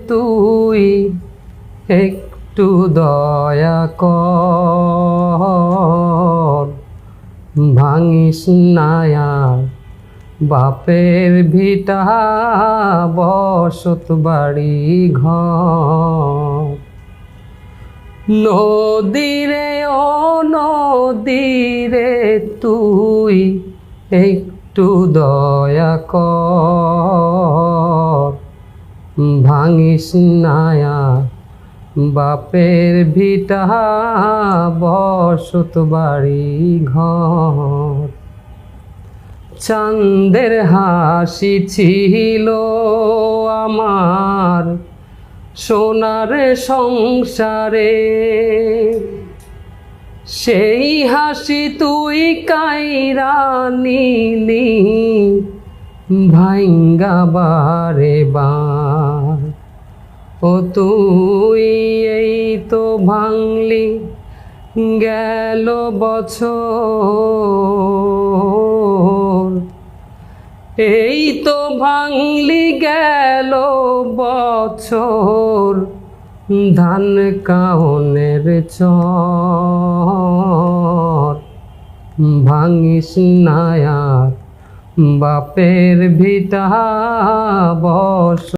তুই একটু দয়া কর, ভাঙিস না আর বাপের ভিটা বসত বাড়ি ঘর। নদীরে ও নদীরে তুই একটু দয়া কর, ভাঙিস না আর বাপের ভিটা বসত বাড়ি ঘর। চাঁদের হাসি ছিল আমার সোনার সংসারে, সেই হাসি তুই কাইরা নিলি ভাইঙ্গা বারে বার। ও তুই এই তো ভাঙলি গেল বছর, এই তো ভাঙলি গেল বছর, ধান কাউনের চর। ভাঙিস না আর বাপের ভিটা বস।